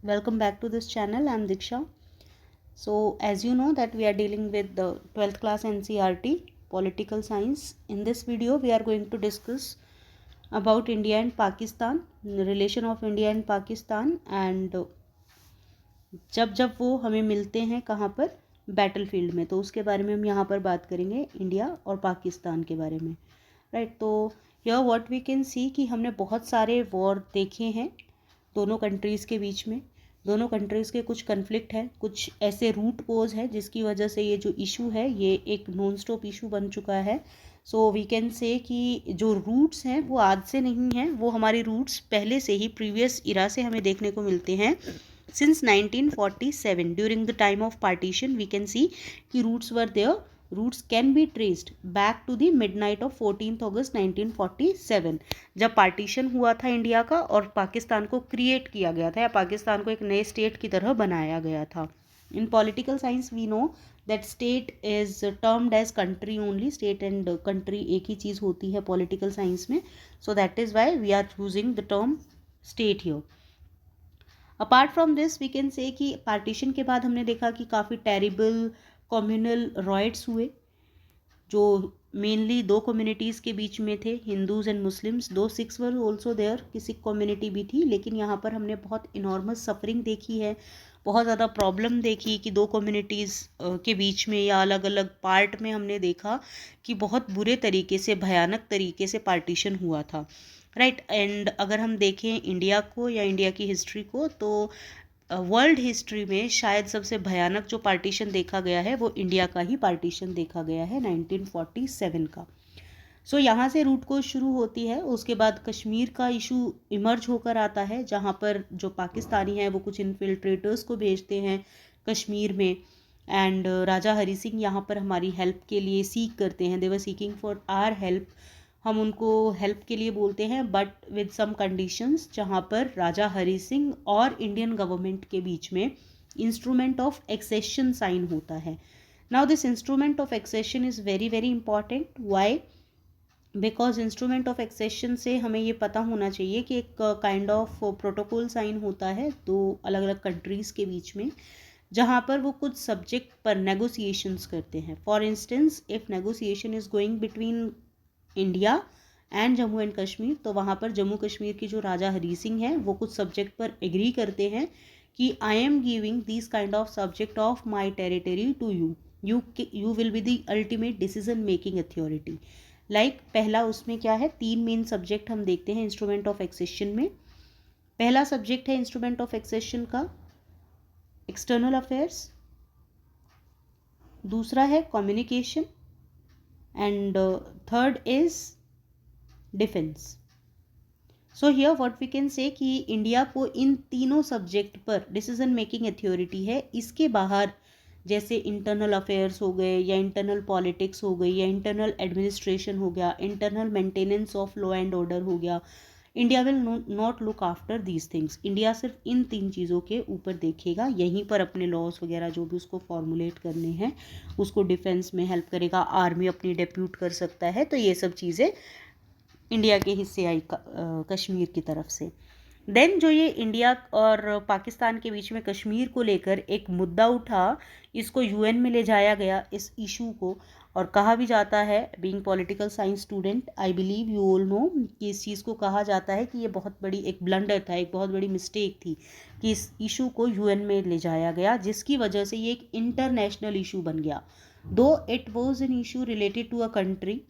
Welcome back to this channel. I'm Diksha. So as you know that we are dealing with the 12th class NCERT political science. In this video we are going to discuss about India and Pakistan, the relation of India and Pakistan, and जब जब वो हमें मिलते हैं कहाँ पर, battlefield में, तो उसके बारे में हम यहाँ पर बात करेंगे, इंडिया और पाकिस्तान के बारे में, राइट। तो here what we can see कि हमने बहुत सारे वॉर देखे हैं दोनों कंट्रीज़ के बीच में। दोनों कंट्रीज़ के कुछ कन्फ्लिक्ट है, कुछ ऐसे रूट कोज है जिसकी वजह से ये जो इशू है ये एक नॉन स्टॉप इशू बन चुका है। सो वी कैन से कि जो रूट्स हैं वो आज से नहीं हैं, वो हमारे रूट्स पहले से ही प्रीवियस इरा से हमें देखने को मिलते हैं। Since 1947, during the time of partition, we can see कि roots were there. Roots can be traced back to the midnight of 14th August 1947, जब पार्टीशन हुआ था इंडिया का और पाकिस्तान को क्रिएट किया गया था या पाकिस्तान को एक नए स्टेट की तरह बनाया गया था। In political science we know that state is termed as country only. State and country एक ही चीज़ होती है पॉलिटिकल साइंस में। So that is why we are choosing the term state here. Apart from this we can say कि partition के बाद हमने देखा कि काफ़ी टेरिबल कम्युनल रॉयट्स हुए, जो मेनली दो कम्युनिटीज़ के बीच में थे, हिंदूज़ एंड मुस्लिम्स। दो सिख्स वर ऑल्सो देयर, कि सिख कम्युनिटी भी थी, लेकिन यहाँ पर हमने बहुत इनॉर्मस सफरिंग देखी है, बहुत ज़्यादा प्रॉब्लम देखी कि दो कम्युनिटीज़ के बीच में या अलग अलग पार्ट में हमने देखा कि बहुत बुरे तरीके से, भयानक तरीके से पार्टीशन हुआ था, राइट। एंड अगर हम देखें इंडिया को या इंडिया की हिस्ट्री को, तो वर्ल्ड हिस्ट्री में शायद सबसे भयानक जो पार्टीशन देखा गया है वो इंडिया का ही पार्टीशन देखा गया है, 1947 का। सो यहाँ से रूट को शुरू होती है। उसके बाद कश्मीर का इशू इमर्ज होकर आता है, जहाँ पर जो पाकिस्तानी हैं वो कुछ इन्फिल्ट्रेटर्स को भेजते हैं कश्मीर में, एंड राजा हरी सिंह यहाँ पर हमारी हेल्प के लिए सीख करते हैं। दे वर सीकिंग फॉर आर हेल्प। हम उनको हेल्प के लिए बोलते हैं बट विद सम कंडीशंस, जहाँ पर राजा हरी सिंह और इंडियन गवर्नमेंट के बीच में इंस्ट्रूमेंट ऑफ एक्सेशन साइन होता है। Now this instrument of accession is very very important. Why? Because instrument of accession से हमें ये पता होना चाहिए कि एक काइंड ऑफ प्रोटोकॉल साइन होता है दो अलग अलग कंट्रीज़ के बीच में, जहाँ पर वो कुछ सब्जेक्ट पर नेगोशिएशंस करते हैं। For instance, if negotiation is going between India and Jammu and Kashmir, तो वहाँ पर जम्मू कश्मीर की जो राजा हरी सिंह हैं वो कुछ सब्जेक्ट पर एग्री करते हैं कि I am giving this kind of subject of my territory to you, you will be the ultimate decision making authority. Like पहला उसमें क्या है, तीन मेन सब्जेक्ट हम देखते हैं इंस्ट्रूमेंट ऑफ एक्सेशन में। पहला सब्जेक्ट है इंस्ट्रूमेंट ऑफ एक्सेशन का एक्सटर्नल अफेयर्स, दूसरा है communication, and third is defence. So here what we can say कि इंडिया को इन तीनों सब्जेक्ट पर डिसीजन मेकिंग अथॉरिटी है। इसके बाहर जैसे इंटरनल अफेयर्स हो गए या इंटरनल पॉलिटिक्स हो गई या इंटरनल एडमिनिस्ट्रेशन हो गया, internal maintenance of law and order हो गया, India will not look after these things. India सिर्फ इन तीन चीज़ों के ऊपर देखेगा, यहीं पर अपने लॉस वगैरह जो भी उसको फॉर्मुलेट करने हैं, उसको डिफेंस में हेल्प करेगा, आर्मी अपनी डेप्यूट कर सकता है। तो ये सब चीज़ें इंडिया के हिस्से आई कश्मीर की तरफ से। देन जो ये इंडिया और पाकिस्तान के बीच में कश्मीर को लेकर एक मुद्दा उठा, इसको यूएन में ले जाया गया इस इशू को, और कहा भी जाता है, being political science student I believe you all know कि इस चीज़ को कहा जाता है कि ये बहुत बड़ी एक ब्लंडर था, एक बहुत बड़ी मिस्टेक थी कि इस इशू को यूएन में ले जाया गया, जिसकी वजह से ये एक इंटरनेशनल इशू बन गया। Though it was an issue related to a country,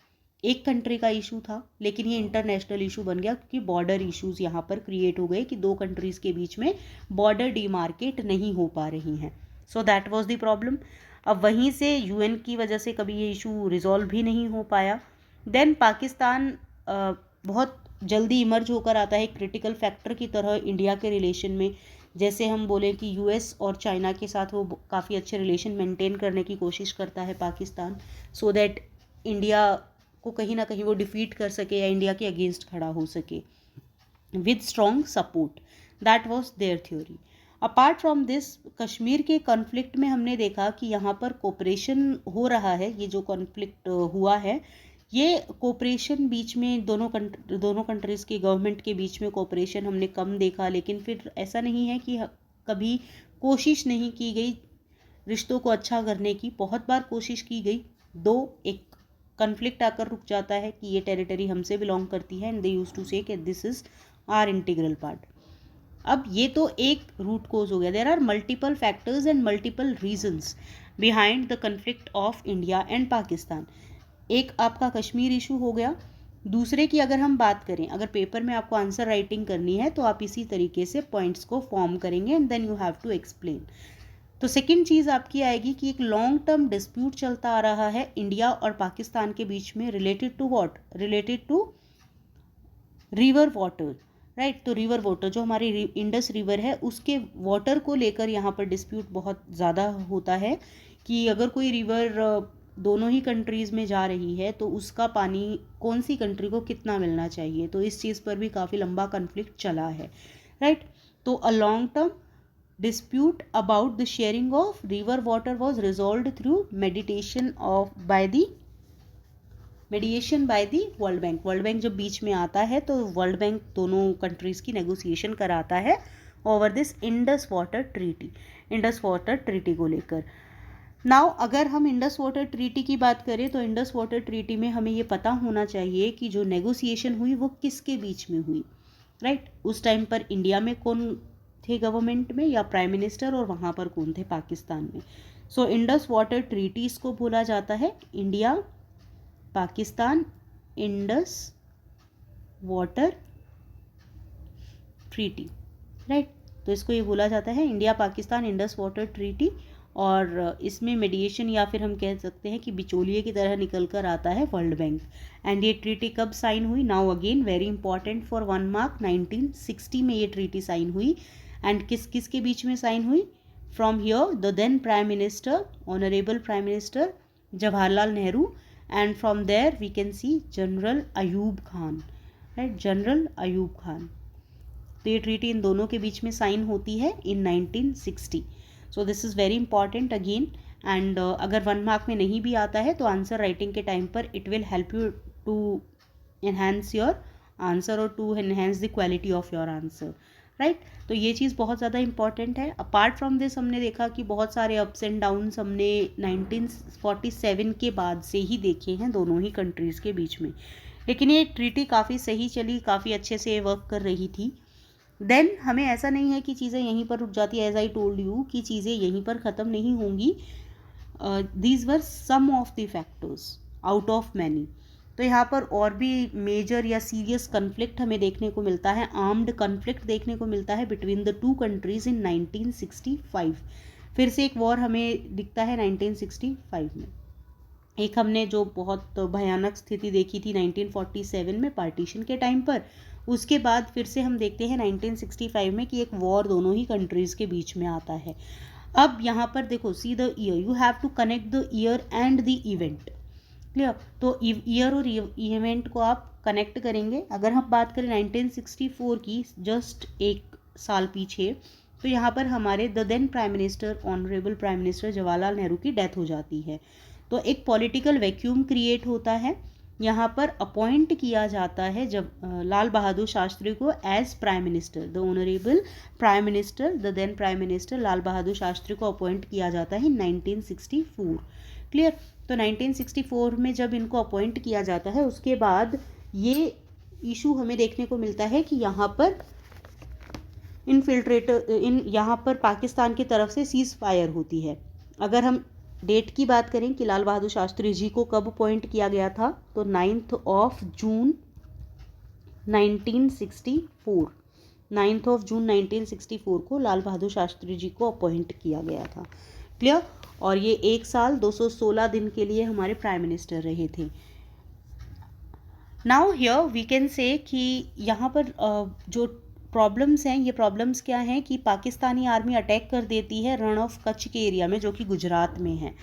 एक कंट्री का इशू था, लेकिन ये इंटरनेशनल इशू बन गया क्योंकि बॉर्डर इश्यूज यहाँ पर क्रिएट हो गए कि दो कंट्रीज़ के बीच में बॉर्डर डिमार्केट नहीं हो पा रही हैं। So that was the problem. अब वहीं से यूएन की वजह से कभी ये इशू रिजॉल्व भी नहीं हो पाया। देन पाकिस्तान बहुत जल्दी इमर्ज होकर आता है क्रिटिकल फैक्टर की तरह इंडिया के रिलेशन में। जैसे हम बोलें कि यूएस और चाइना के साथ वो काफ़ी अच्छे रिलेशन मेंटेन करने की कोशिश करता है पाकिस्तान, सो दैट इंडिया को कहीं ना कहीं वो डिफीट कर सके या इंडिया के अगेंस्ट खड़ा हो सके with strong support. That was their theory. Apart from this, Kashmir के कॉन्फ्लिक्ट में हमने देखा कि यहाँ पर कोऑपरेशन हो रहा है। ये जो कॉन्फ्लिक्ट हुआ है, ये कोऑपरेशन बीच में दोनों कंट्रीज़ की गवर्नमेंट के बीच में कोऑपरेशन हमने कम देखा, लेकिन फिर ऐसा नहीं है कि कभी कोशिश नहीं की गई रिश्तों को अच्छा करने की, बहुत बार कोशिश की गई, एक कन्फ्लिक्ट आकर रुक जाता है कि ये टेरिटरी हमसे बिलोंग करती है and they used to say कि this is our integral part. अब ये तो एक रूट कोज हो गया। There are multiple factors and multiple reasons behind the conflict of India and Pakistan. एक आपका कश्मीर इशू हो गया, दूसरे की अगर हम बात करें, अगर पेपर में आपको आंसर राइटिंग करनी है तो आप इसी तरीके से पॉइंट्स को फॉर्म करेंगे and then you have to explain. तो सेकेंड चीज़ आपकी आएगी कि एक लॉन्ग टर्म डिस्प्यूट चलता आ रहा है इंडिया और पाकिस्तान के बीच में, related to what, related to river water, right. तो रिवर वाटर जो हमारी इंडस रिवर है उसके वाटर को लेकर यहाँ पर डिस्प्यूट बहुत ज़्यादा होता है कि अगर कोई रिवर दोनों ही कंट्रीज़ में जा रही है तो उसका पानी कौन सी कंट्री को कितना मिलना चाहिए। तो इस चीज़ पर भी काफ़ी लंबा कन्फ्लिक्ट चला है, राइट। तो a long term dispute about the sharing of river water was resolved through mediation by the world bank. World bank जब बीच में आता है तो वर्ल्ड बैंक दोनों कंट्रीज की नेगोशिएशन कराता है over this Indus water treaty को लेकर। नाउ अगर हम इंडस वाटर ट्रीटी की बात करें तो इंडस वाटर ट्रीटी में हमें ये पता होना चाहिए कि जो नेगोशिएशन हुई वो किसके बीच में हुई, राइट। उस टाइम पर इंडिया में कौन थे गवर्नमेंट में या प्राइम मिनिस्टर, और वहाँ पर कौन थे पाकिस्तान में। सो इंडस वाटर ट्रीटीज़ को बोला जाता है India Pakistan Indus water treaty, right. तो इसको ये बोला जाता है India Pakistan Indus water treaty, और इसमें मेडिएशन या फिर हम कह सकते हैं कि बिचौलिए की तरह निकल कर आता है वर्ल्ड बैंक। एंड ये ट्रीटी कब साइन हुई, now again very important for 1 mark, 1960 में ये ट्रीटी साइन हुई। एंड किस के बीच में साइन हुई, from here the then prime minister, honourable prime minister Jawaharlal Nehru, and from there we can see general Ayub Khan, right, general Ayub Khan. तो ये ट्रीटी इन दोनों के बीच में साइन होती है in 1960। So this is very important again. And अगर 1 मार्क में नहीं भी आता है तो आंसर राइटिंग के टाइम पर it will help you to enhance your answer और to enhance the quality of your answer, right. तो ये चीज़ बहुत ज़्यादा इंपॉर्टेंट है। अपार्ट फ्रॉम दिस हमने देखा कि बहुत सारे अप्स एंड डाउन्स हमने 1947 के बाद से ही देखे हैं दोनों ही कंट्रीज़ के बीच में, लेकिन ये ट्रीटी काफ़ी सही चली, काफ़ी अच्छे से वर्क कर रही थी। देन हमें ऐसा नहीं है कि चीज़ें यहीं पर रुक जाती है, एज आई टोल्ड यू कि चीज़ें यहीं पर ख़त्म नहीं होंगी। These were some of the factors out of many. तो यहाँ पर और भी मेजर या सीरियस कन्फ्लिक्ट हमें देखने को मिलता है, आर्म्ड कन्फ्लिक्ट देखने को मिलता है between the two countries in 1965। फिर से एक वॉर हमें दिखता है 1965 में। एक हमने जो बहुत भयानक स्थिति देखी थी 1947 में पार्टीशन के टाइम पर, उसके बाद फिर से हम देखते हैं 1965 में कि एक वॉर दोनों ही कंट्रीज़ के बीच में आता है। अब यहाँ पर देखो, see the year, you have to connect the year and the event, clear. तो ईयर और इवेंट को आप कनेक्ट करेंगे। अगर हम बात करें 1964 की, जस्ट एक साल पीछे, तो यहाँ पर हमारे the then prime minister, honourable prime minister Jawaharlal Nehru की डेथ हो जाती है। तो एक पॉलिटिकल वैक्यूम क्रिएट होता है। यहाँ पर अपॉइंट किया जाता है जब लाल बहादुर शास्त्री को as prime minister, the honourable prime minister, the then prime minister Lal Bahadur Shastri को अपॉइंट किया जाता है 1964, क्लियर। तो 1964 में जब इनको अपॉइंट किया जाता है, उसके बाद ये इशू हमें देखने को मिलता है कि यहाँ पर यहाँ पर पाकिस्तान की तरफ से सीज फायर होती है। अगर हम डेट की बात करें कि लाल बहादुर शास्त्री जी को कब अपॉइंट किया गया था, तो 9 जून 1964, 9 जून 1964 को लाल बहादुर शास्त्री जी को अपॉइंट किया गया था, क्लियर। और ये 1 साल 216 दिन के लिए हमारे प्राइम मिनिस्टर रहे थे। Now here we can say कि यहाँ पर जो प्रॉब्लम्स हैं, ये प्रॉब्लम्स क्या हैं कि पाकिस्तानी आर्मी अटैक कर देती है रण ऑफ कच्छ के एरिया में, जो कि गुजरात में है।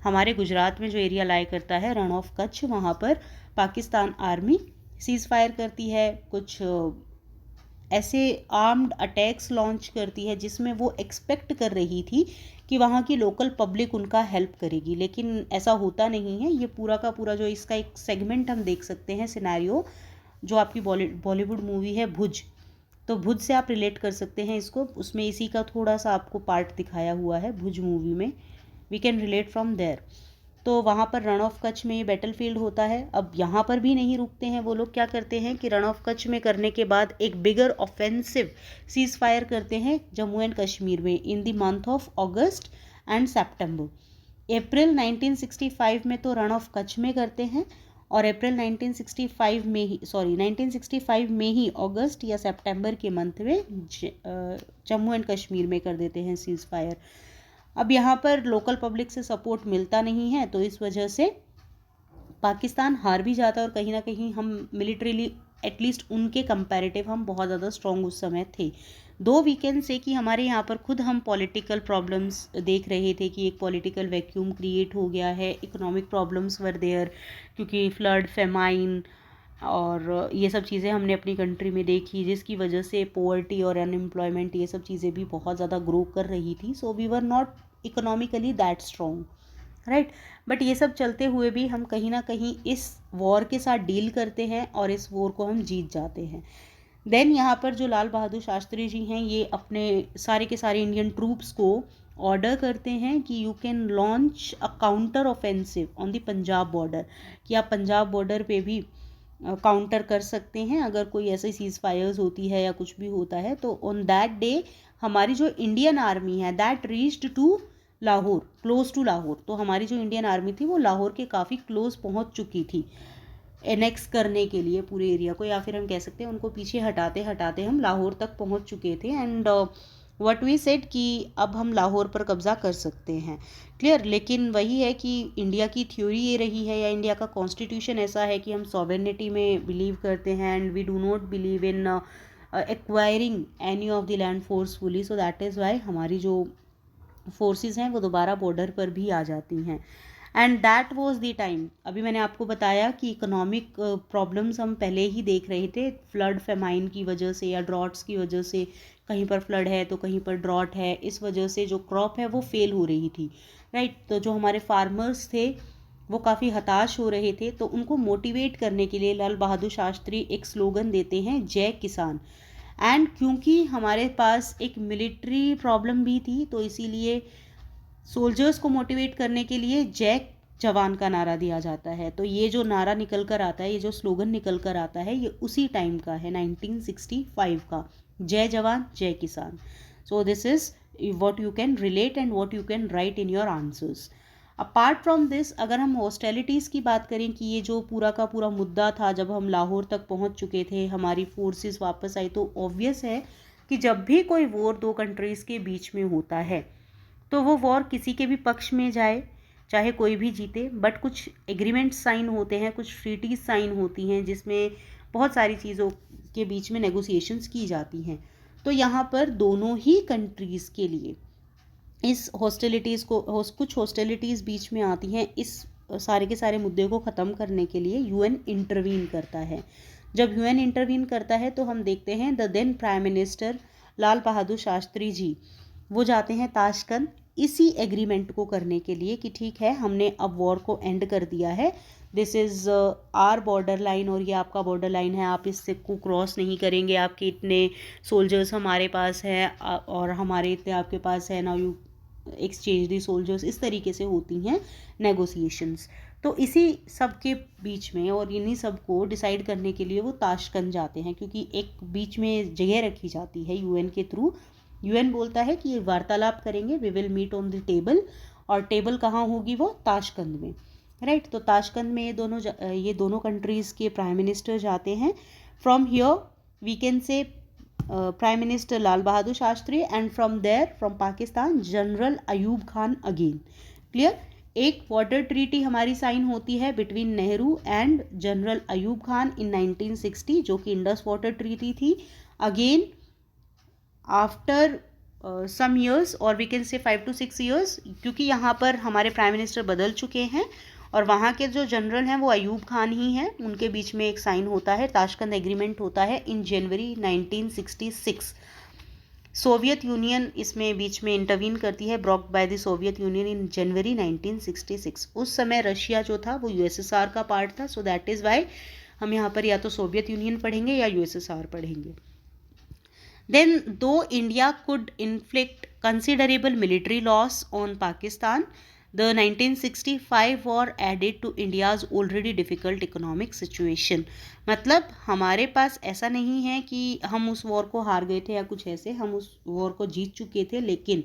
हमारे गुजरात में जो एरिया लाई करता है रण ऑफ कच्छ, वहाँ पर पाकिस्तान आर्मी सीज फायर करती है, कुछ ऐसे आर्म्ड अटैक्स लॉन्च करती है जिसमें वो एक्सपेक्ट कर रही थी कि वहाँ की लोकल पब्लिक उनका हेल्प करेगी, लेकिन ऐसा होता नहीं है। ये पूरा का पूरा जो इसका एक सेगमेंट हम देख सकते हैं सिनेरियो, जो आपकी बॉलीवुड मूवी है भुज, तो भुज से आप रिलेट कर सकते हैं इसको, उसमें इसी का थोड़ा सा आपको पार्ट दिखाया हुआ है भुज मूवी में, we can relate from there. तो वहाँ पर रण ऑफ कच्छ में ये बैटलफील्ड होता है। अब यहाँ पर भी नहीं रुकते हैं वो लोग, क्या करते हैं कि रण ऑफ कच्छ में करने के बाद एक बिगर ऑफेंसिव सीज फायर करते हैं जम्मू एंड कश्मीर में in the month of August and September. अप्रैल 1965 में तो रण ऑफ कच्छ में करते हैं, और अप्रैल 1965 में ही अगस्त या सितंबर के मंथ में जम्मू एंड कश्मीर में कर देते हैं सीज फायर। अब यहाँ पर लोकल पब्लिक से सपोर्ट मिलता नहीं है, तो इस वजह से पाकिस्तान हार भी जाता है, और कहीं ना कहीं हम मिलिट्रीली एटलीस्ट उनके कंपैरेटिव हम बहुत ज़्यादा स्ट्रॉन्ग उस समय थे। दो वीकेंड से कि हमारे यहाँ पर खुद हम पॉलिटिकल प्रॉब्लम्स देख रहे थे कि एक पॉलिटिकल वैक्यूम क्रिएट हो गया है, इकोनॉमिक प्रॉब्लम्स वर देयर, क्योंकि फ्लड, फेमाइन और ये सब चीज़ें हमने अपनी कंट्री में देखी, जिसकी वजह से पोवर्टी और अनएम्प्लॉयमेंट ये सब चीज़ें भी बहुत ज़्यादा ग्रो कर रही थी। So we were not economically that strong, right. But ये सब चलते हुए भी हम कहीं ना कहीं इस वॉर के साथ डील करते हैं और इस वॉर को हम जीत जाते हैं। देन यहाँ पर जो लाल बहादुर शास्त्री जी हैं, ये अपने सारे के सारे इंडियन ट्रूप्स को ऑर्डर करते हैं कि you can launch a counter offensive on the Punjab border, कि आप पंजाब बॉर्डर पे भी काउंटर कर सकते हैं अगर कोई ऐसी सीज फायर्स होती है या कुछ भी होता है। तो ऑन दैट डे हमारी जो इंडियन आर्मी है that reached to Lahore, close to Lahore. तो हमारी जो इंडियन आर्मी थी वो लाहौर के काफ़ी क्लोज पहुंच चुकी थी एनेक्स करने के लिए पूरे एरिया को, या फिर हम कह सकते हैं उनको पीछे हटाते हटाते हम लाहौर तक पहुंच चुके थे। एंड व्हाट वी सेड कि अब हम लाहौर पर कब्जा कर सकते हैं, क्लियर। लेकिन वही है कि इंडिया की थ्योरी ये रही है, या इंडिया का कॉन्स्टिट्यूशन ऐसा है कि हम सॉवरेनिटी में बिलीव करते हैं, and we do not believe in acquiring any of the land forcefully. So that is why हमारी जो फोर्सेस हैं वो दोबारा बॉर्डर पर भी आ जाती हैं। And that was the time, अभी मैंने आपको बताया कि इकोनॉमिक प्रॉब्लम्स हम पहले ही देख रहे थे, फ्लड, फेमाइन की वजह से या ड्रॉट्स की वजह से, कहीं पर फ्लड है तो कहीं पर ड्रॉट है, इस वजह से जो क्रॉप है वो फेल हो रही थी, राइट। तो जो हमारे फार्मर्स थे वो काफ़ी हताश हो रहे थे, तो उनको मोटिवेट करने के लिए लाल बहादुर शास्त्री एक स्लोगन देते हैं, जय किसान। एंड क्योंकि हमारे पास एक मिलिट्री प्रॉब्लम भी थी, तो इसीलिए सोल्जर्स को मोटिवेट करने के लिए जय जवान का नारा दिया जाता है। तो ये जो नारा निकल कर आता है, ये जो स्लोगन निकल कर आता है, ये उसी टाइम का है, 1965 का, जय जवान जय किसान। So this is what you can relate and what you can write in your answers. Apart from this, अगर हम हॉस्टेलिटीज़ की बात करें कि ये जो पूरा का पूरा मुद्दा था, जब हम लाहौर तक पहुंच चुके थे, हमारी फोर्सेस वापस आई, तो ऑब्वियस है कि जब भी कोई वॉर दो कंट्रीज़ के बीच में होता है तो वो वॉर किसी के भी पक्ष में जाए, चाहे कोई भी जीते, बट कुछ एग्रीमेंट्स साइन होते हैं, कुछ ट्रीटीज साइन होती हैं, जिसमें बहुत सारी चीज़ों के बीच में नेगोशिएशंस की जाती हैं। तो यहाँ पर दोनों ही कंट्रीज़ के लिए इस हॉस्टिलिटीज़ को, कुछ हॉस्टिलिटीज़ बीच में आती हैं, इस सारे के सारे मुद्दे को ख़त्म करने के लिए यूएन इंटरवीन करता है। जब यूएन इंटरवीन करता है तो हम देखते हैं the then prime minister Lal Bahadur Shastri जी वो जाते हैं ताशकंद इसी एग्रीमेंट को करने के लिए कि ठीक है, हमने अब वॉर को एंड कर दिया है, this is our border line और ये आपका बॉर्डर लाइन है, आप इससे को क्रॉस नहीं करेंगे, आपके इतने सोल्जर्स हमारे पास हैं और हमारे इतने आपके पास है, now you exchange the soldiers. इस तरीके से होती हैं नेगोशिएशंस। तो इसी सब के बीच में और इन्हीं सब को डिसाइड करने के लिए वो ताशकंद जाते हैं, क्योंकि एक बीच में जगह रखी जाती है यूएन के थ्रू। यूएन बोलता है कि वार्तालाप करेंगे, we will meet on the table, और टेबल कहाँ होगी, वो ताशकंद में, राइट। तो ताशकंद में ये दोनों कंट्रीज़ के प्राइम मिनिस्टर जाते हैं। From here we can say prime minister Lal Bahadur Shastri, and from there from Pakistan general Ayub Khan again, clear. एक वाटर ट्रीटी हमारी साइन होती है between Nehru and general Ayub Khan in 1960, जो कि इंडस वाटर ट्रीटी थी। अगेन आफ्टर सम ईयर्स, और we can say 5 to 6 years, क्योंकि यहाँ पर हमारे प्राइम मिनिस्टर बदल चुके हैं और वहाँ के जो जनरल हैं वो अयूब खान ही हैं, उनके बीच में एक साइन होता है, ताशकंद एग्रीमेंट होता है इन जनवरी 1966। सोवियत यूनियन इसमें बीच में इंटरवीन करती है, broke by the Soviet Union in January 1966। उस समय रशिया जो था वो यूएसएसआर का पार्ट था, सो दैट इज़ वाई हम यहाँ पर या तो सोवियत यूनियन पढ़ेंगे या यूएसएसआर पढ़ेंगे। Then, though India could inflict considerable military loss on Pakistan, the 1965 war added to India's already difficult economic situation. मतलब हमारे पास ऐसा नहीं है कि हम उस वॉर को हार गए थे या कुछ ऐसे, हम उस वॉर को जीत चुके थे, लेकिन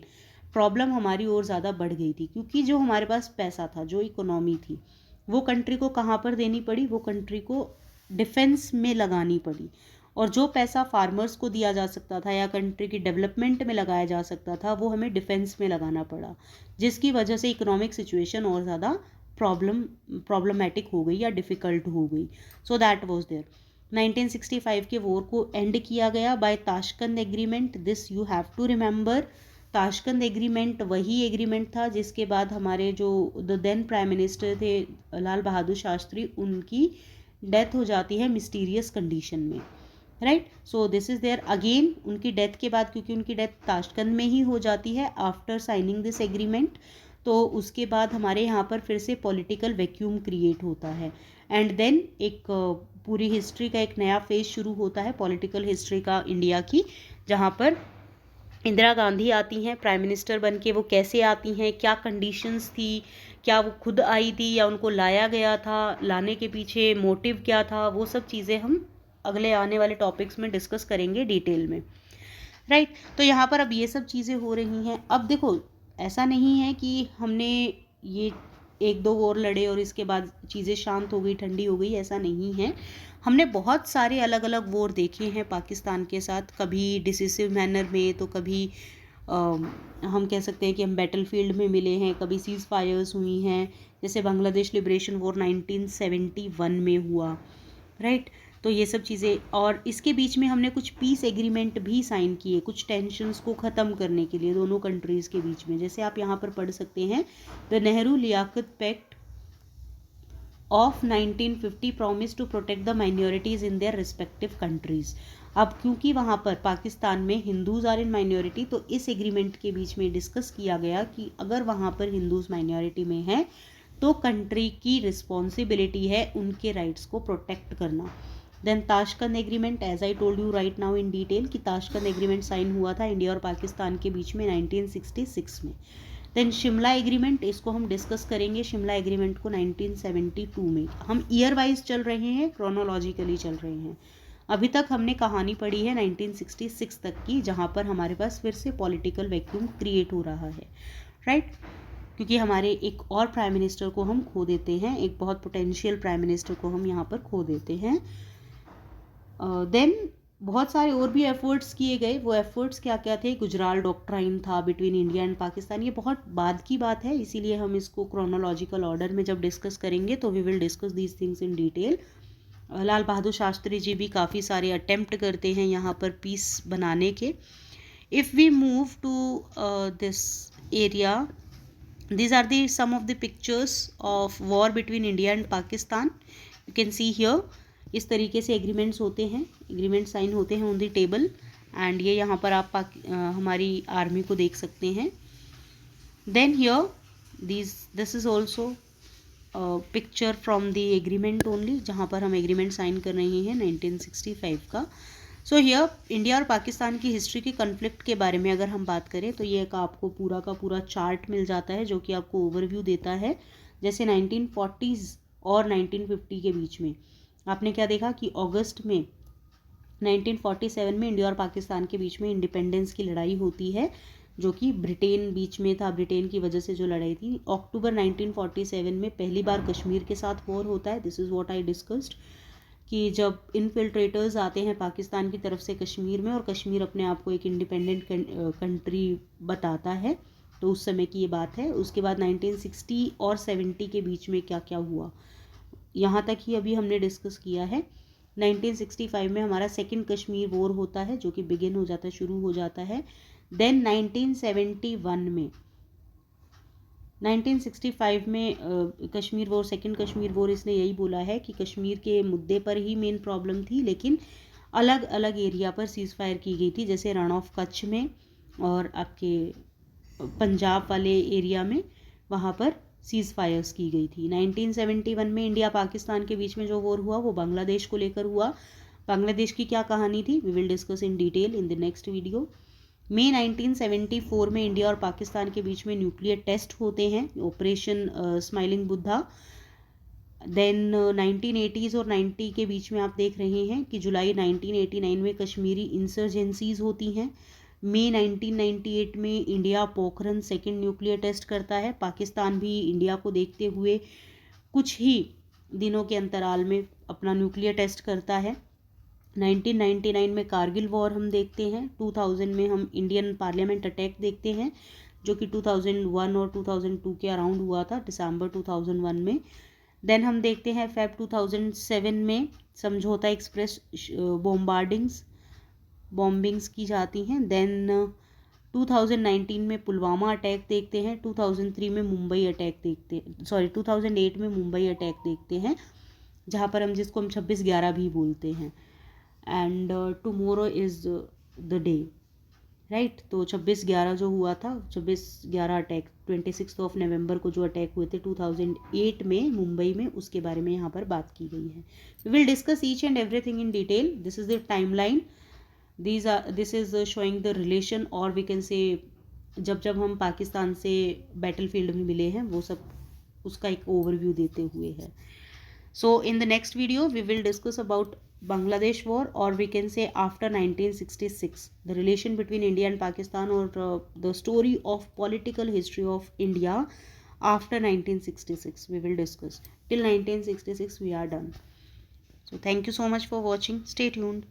प्रॉब्लम हमारी और ज़्यादा बढ़ गई थी, क्योंकि जो हमारे पास पैसा था, जो इकोनॉमी थी, वो कंट्री को कहाँ पर देनी पड़ी, वो कंट्री को डिफेंस में लगानी पड़ी। और जो पैसा फार्मर्स को दिया जा सकता था या कंट्री की डेवलपमेंट में लगाया जा सकता था, वो हमें डिफेंस में लगाना पड़ा, जिसकी वजह से इकोनॉमिक सिचुएशन और ज़्यादा प्रॉब्लमेटिक हो गई या डिफ़िकल्ट हो गई। So that was there. 1965 के वॉर को एंड किया गया by Tashkent agreement. This you have to remember. Tashkent agreement वही एग्रीमेंट था जिसके बाद हमारे जो द देन प्राइम मिनिस्टर थे लाल बहादुर शास्त्री, उनकी डेथ हो जाती है मिस्टीरियस कंडीशन में, right. So this is there again, उनकी डेथ के बाद, क्योंकि उनकी डेथ ताशकंद में ही हो जाती है आफ्टर साइनिंग दिस एग्रीमेंट, तो उसके बाद हमारे यहाँ पर फिर से पॉलिटिकल वैक्यूम क्रिएट होता है। एंड देन एक पूरी हिस्ट्री का एक नया फेज शुरू होता है, पॉलिटिकल हिस्ट्री का इंडिया की, जहाँ पर इंदिरा गांधी आती हैं प्राइम मिनिस्टर बन के। वो कैसे आती हैं, क्या कंडीशंस थी, क्या वो खुद आई थी या उनको लाया गया था, लाने के पीछे मोटिव क्या था, वो सब चीज़ें हम अगले आने वाले टॉपिक्स में डिस्कस करेंगे डिटेल में, राइट। तो यहाँ पर अब ये सब चीज़ें हो रही हैं। अब देखो, ऐसा नहीं है कि हमने ये एक दो वॉर लड़े और इसके बाद चीज़ें शांत हो गई, ठंडी हो गई, ऐसा नहीं है। हमने बहुत सारे अलग अलग वॉर देखे हैं पाकिस्तान के साथ, कभी डिसिसिव मैनर में, तो कभी हम कह सकते हैं कि हम बैटलफील्ड में मिले हैं, कभी सीज फायर्स हुई हैं, जैसे बांग्लादेश लिबरेशन वॉर 1971 में हुआ, राइट। तो ये सब चीज़ें, और इसके बीच में हमने कुछ पीस एग्रीमेंट भी साइन किए, कुछ टेंशन्स को ख़त्म करने के लिए दोनों कंट्रीज़ के बीच में। जैसे आप यहाँ पर पढ़ सकते हैं, the Nehru Liaquat pact of 1950 promise to protect the minorities in their respective countries. अब क्योंकि वहाँ पर पाकिस्तान में हिंदूज़ आर इन माइनॉरिटी, तो इस एग्रीमेंट के बीच में डिस्कस किया गया कि अगर वहाँ पर हिंदूज़ माइनॉरिटी में हैं तो कंट्री की रिस्पॉन्सिबिलिटी है उनके राइट्स को प्रोटेक्ट करना। Then Tashkent agreement, as I told you right now in detail, कि ताशकंद एग्रीमेंट साइन हुआ था इंडिया और पाकिस्तान के बीच में 1966 में। देन शिमला एग्रीमेंट, इसको हम डिस्कस करेंगे, शिमला एग्रीमेंट को 1972 में। हम ईयर वाइज चल रहे हैं, क्रोनोलॉजिकली चल रहे हैं। अभी तक हमने कहानी पढ़ी है 1966 तक की, जहाँ पर हमारे पास फिर से पॉलिटिकल वैक्यूम क्रिएट हो रहा है, राइट। क्योंकि हमारे एक और प्राइम मिनिस्टर को हम खो देते हैं, एक बहुत पोटेंशियल प्राइम मिनिस्टर को हम यहाँ पर खो देते हैं। देन बहुत सारे और भी एफर्ट्स किए गए। वो एफर्ट्स क्या क्या थे? गुजराल डॉक्ट्राइन था बिटवीन इंडिया एंड पाकिस्तान, ये बहुत बाद की बात है, इसीलिए हम इसको क्रोनोलॉजिकल ऑर्डर में जब डिस्कस करेंगे तो we will discuss these things in detail. Lal Bahadur Shastri ji भी काफ़ी सारे अटेम्प्ट करते हैं यहाँ पर पीस बनाने के। If we move to this area, these are the some of the pictures of war between India and Pakistan. You can see here, इस तरीके से एग्रीमेंट्स होते हैं, एग्रीमेंट साइन होते हैं ऑन द टेबल, एंड ये यहाँ पर आप हमारी आर्मी को देख सकते हैं। Then here this is also picture from the agreement only, जहाँ पर हम एग्रीमेंट साइन कर रहे हैं 1965 का। सो हियर इंडिया और पाकिस्तान की हिस्ट्री के कन्फ्लिक्ट के बारे में अगर हम बात करें तो ये एक आपको पूरा का पूरा चार्ट मिल जाता है जो कि आपको ओवरव्यू देता है। जैसे 1940s और 1950 के बीच में आपने क्या देखा कि अगस्त में 1947 में इंडिया और पाकिस्तान के बीच में इंडिपेंडेंस की लड़ाई होती है, जो कि ब्रिटेन बीच में था, ब्रिटेन की वजह से जो लड़ाई थी। अक्टूबर 1947 में पहली बार कश्मीर के साथ वॉर होता है। This is what I discussed, कि जब इनफिल्ट्रेटर्स आते हैं पाकिस्तान की तरफ से कश्मीर में और कश्मीर अपने आप को एक इंडिपेंडेंट कंट्री बताता है, तो उस समय की ये बात है। उसके बाद 1960 और 70 के बीच में क्या क्या हुआ, यहाँ तक ही अभी हमने डिस्कस किया है। 1965 में हमारा सेकंड कश्मीर वॉर होता है, जो कि बिगिन हो जाता है, शुरू हो जाता है। देन 1965 में Kashmir war, second Kashmir war, इसने यही बोला है कि कश्मीर के मुद्दे पर ही मेन प्रॉब्लम थी, लेकिन अलग अलग एरिया पर सीज फायर की गई थी, जैसे रण ऑफ कच्छ में और आपके पंजाब वाले एरिया में, वहाँ पर सीज फायर्स की गई थी। 1971 में इंडिया पाकिस्तान के बीच में जो वॉर हुआ वो बांग्लादेश को लेकर हुआ। बांग्लादेश की क्या कहानी थी, we will discuss in detail in the next video. मई 1974 में इंडिया और पाकिस्तान के बीच में न्यूक्लियर टेस्ट होते हैं, operation smiling Buddha. Then 1980s और 90 के बीच में आप देख रहे हैं कि जुलाई 1989 में कश्मीरी इंसर्जेंसीज होती हैं। मई 1998 में India Pokhran second nuclear test करता है। पाकिस्तान भी इंडिया को देखते हुए कुछ ही दिनों के अंतराल में अपना न्यूक्लियर टेस्ट करता है। 1999 में कारगिल वॉर हम देखते हैं। 2000 में हम इंडियन पार्लियामेंट अटैक देखते हैं, जो कि 2001 और 2002 के अराउंड हुआ था, दिसंबर 2001 में। देन हम देखते हैं फेब 2007 में समझौता एक्सप्रेस बॉम्बिंग्स की जाती हैं। देन 2019 में पुलवामा अटैक देखते हैं। 2008 में मुंबई अटैक देखते हैं, जहाँ पर जिसको हम 26/11 भी बोलते हैं। And tomorrow is the day, right. तो 26/11 जो हुआ था, 26/11 अटैक, 26 नवंबर को जो अटैक हुए थे 2008 में मुंबई में, उसके बारे में यहाँ पर बात की गई है। We will discuss each and everything in detail. This is the time line, this is showing the relation, और वी कैन से जब हम पाकिस्तान से बैटल फील्ड में मिले हैं वो सब, उसका एक ओवरव्यू देते हुए है। So in the next video we will discuss about Bangladesh war, or we can say after 1966, the relation between India and Pakistan, or the story of political history of India after 1966 we will discuss. Till 1966 we are done. So thank you so much for watching. Stay tuned.